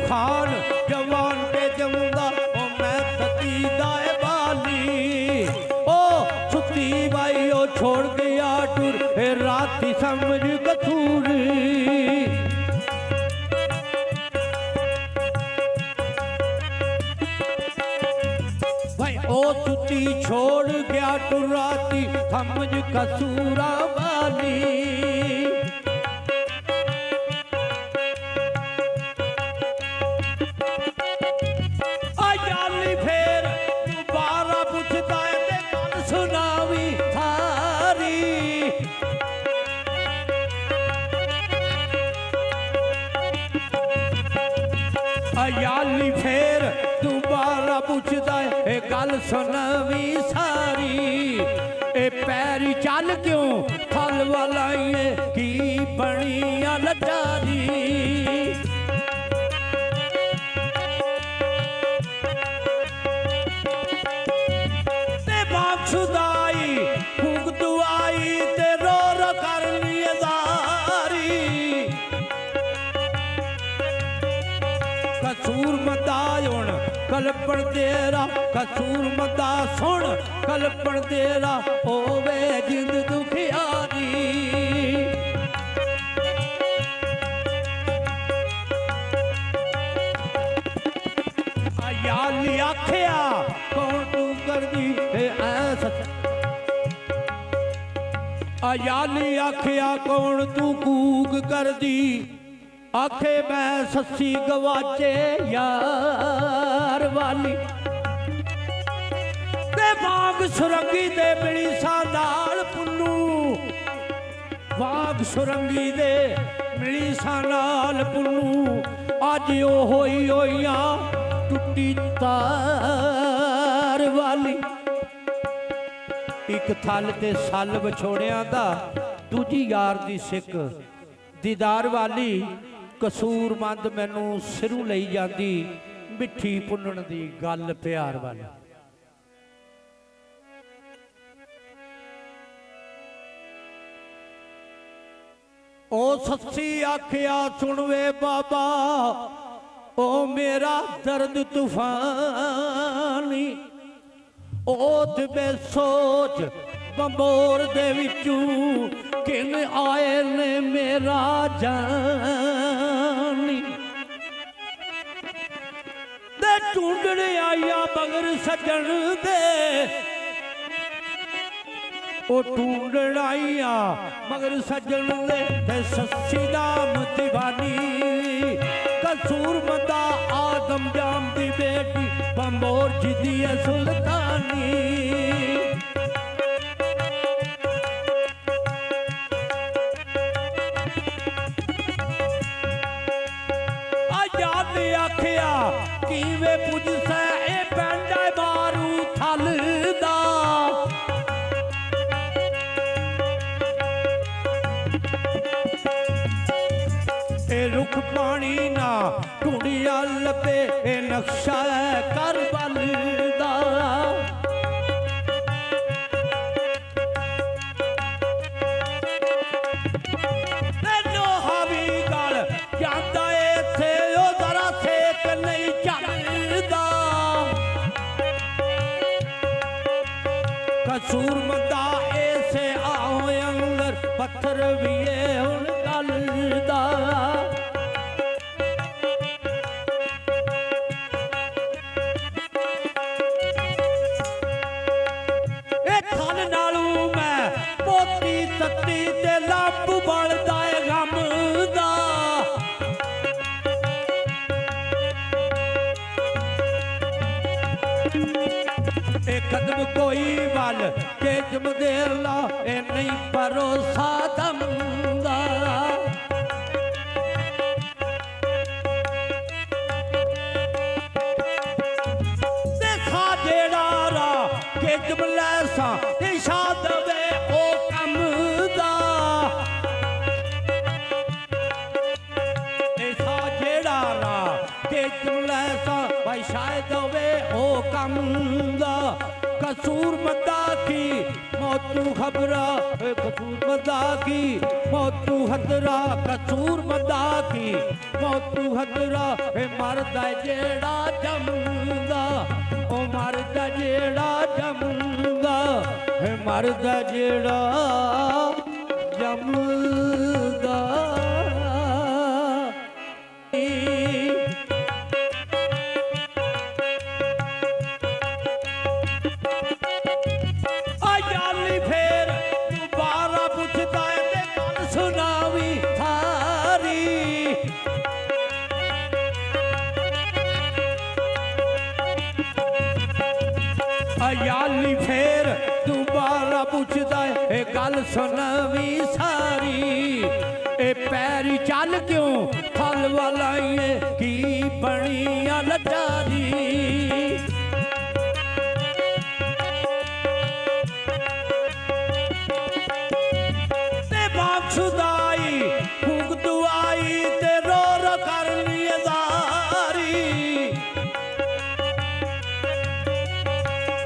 खान जवान पे जमुंदा ओ मैं सती दाए बाली ओ सुती बाई ओ छोड़ गया टूर राती समझ कसूर भाई ओ सुती छोड़ गया टूर राती समझ कसूरा वाली याली फेर दोबारा पुछदा है गल सुनवी सारी ए पैरी चल क्यों फल वाला की बनी लचारी ते बाक्षुदाई फूक दुआई ते रो रो करनी कसूर मदा हुण कलपण तेरा कसूर मदा सुन कलपण तेरा होवे जिंद दुखियारी याली आखिया कौन तू करदी ऐसा याली आखिया कौन तू कूक करदी आखे मैं सस्सी गवाचे यार वाली ते बाग सुरंगी दे मिली सा नाल पुन्नू बाग सुरंगी दे मिली सा नाल पुन्नू अज ओ होई होइया टुटी तार वाली एक थल ते सल विछोड़िया दा दूजी यार दी सिक दीदार वाली कसूरमंद मैनू सिरों लई जाती मिठी पुन्नण दी गल प्यार वाली ओ सस्सी आखिया सुन वे बाबा ओ मेरा दर्द तूफानी ओत बे सोच बंबोर दे विचू किन आए ने मेरा जानी ते ढूंढने आया मगर सजन दे ओ ढूंढन आईया मगर सजन दे ते सस्सी नाम दीवानी कसूर मदा आदम जाम दी बेटी बंबोर जिदी सुल्तानी आखिया किवे पुज से ए पेंडा मारू थल दा ए रुख पानी ना टूड़िया लपे ए नक्शा कर बल दा हावी गल जांदा इथे ओ जरा सेक नहीं चलदा कसूर मदा ऐसे आओ अंदर पत्थर भी हुण गलदा ए थल नालू मैं मोती तत्ती ते लंब बलदा गम दा कदम कोई बल के जमदेला ए नहीं भरोसा दमदा देखा जेड़ा रा के जमलैसा दिशा दवे ओ कम दा ऐसा जेड़ा रा के जमलैसा भाई शायद दवे ओ कम दा कसूर मदा की मौतू खबरा कसूर मदा की मौतू खतरा कसूर मदा की मौतू खतरा मरदा जेड़ा जमदा ओ मरदा जेड़ा जमदा मरदा जेड़ा जमदा याली फेर दोबारा पुछदा है गल सुनवी सारी ए पैरी चल क्यों फल वालाइए की बनिया लचारी ते बाप सुदाई फूक दुआई ते रो रो करनी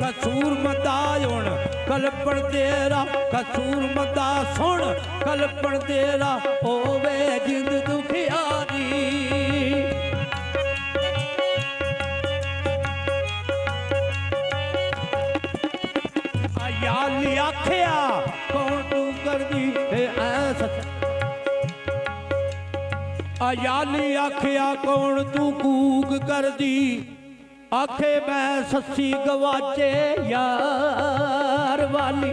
कसूर मदा हुण कलपण तेरा कसूर मदा सुन कलपण तेरा होवे जिंद दुखियारी याली आखिया कौन तू करदी ऐसा याली आखिया कौन तू कूक करदी आखे मैं सस्सी गवाचे यार वाली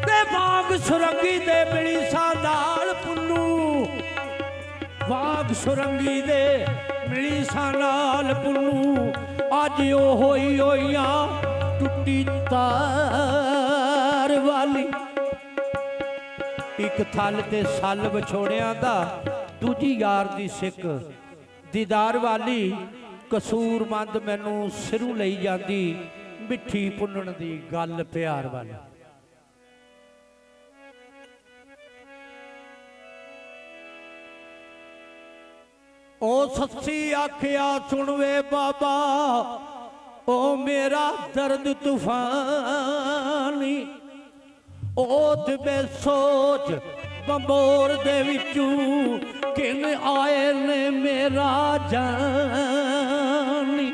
ते बाग सुरंगी दे मिली सा नाल पुन्नू बाग सुरंगी दे मिली सा नाल पुन्नू अज ओ होई होइया टुटी तार वाली एक थल ते सल विछोड़ियां दा दूजी यार दी सिक दीदार वाली कसूरमंद मैनू सिरू लई जाती मिठी पुन्नण दी गल प्यार वाली ओ सच्ची आखिया सुनवे बाबा ओ मेरा दर्द तूफानी ओत बेसोच बंबोर दे विचू किन आए ने मेरा जानी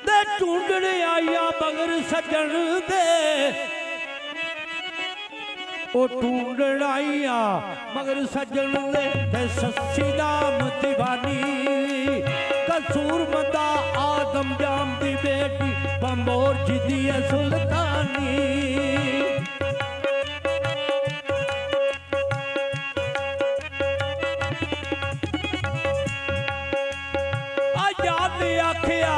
दे ढूंढने आईया मगर सजन दे ओ ढूंढन आईया मगर सजन दे सस्सी नाम दीवानी कसूर मदा आदम जाम दी बेटी बंबोर जिदी सुल्तानी आखिया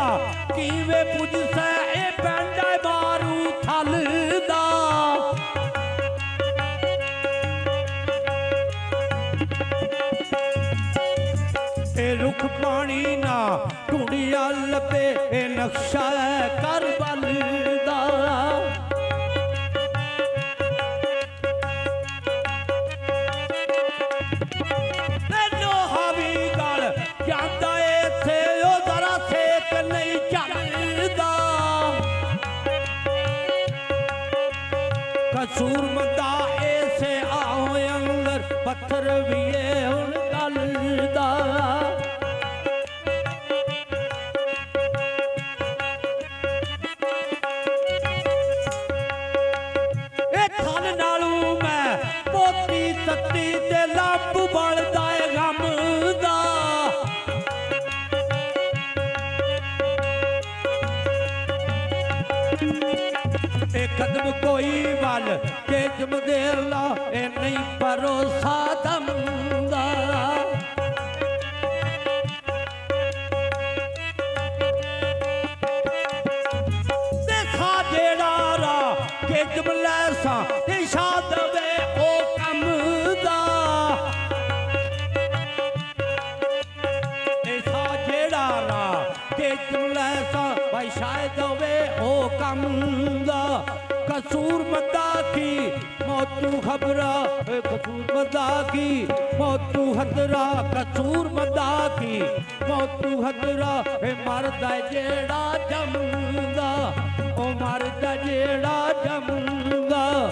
किवे पुज से ए पेंडा मारू थल दा ए रुख पानी ना ढूंढिया लपे ए नक्शा कर बल दा कसूर मदा ऐसे आओ अंदर पत्थर भी हुण गलदा ए थल नालू मैं पोती तत्ती ते लंब बलदा है गम दा कदम कोई वाल के जमदेला ए नहीं भरोसा दमदा देखा जेड़ा रा के जमलै सा दिशा दवे ओ कम दा ऐसा जेड़ा रा के जमलै सा भाई शायद दवे ओ कम दा कसूर मदा की ਮੌਤੂ ਖਬਰਾ ਕਸੂਰ ਮੰਦਾ ਕੀ, ਮੌਤੂ ਹਦਰਾ ਕਸੂਰ ਮੰਦਾ ਕੀ, ਮੌਤੂ ਹਦਰਾ ਮਰਦਾ ਜਿਹੜਾ ਜੰਮਦਾ, ਉਹ ਮਰਦਾ ਜਿਹੜਾ ਜੰਮਦਾ,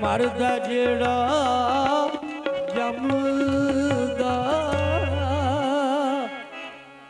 ਮਰਦਾ ਜਿਹੜਾ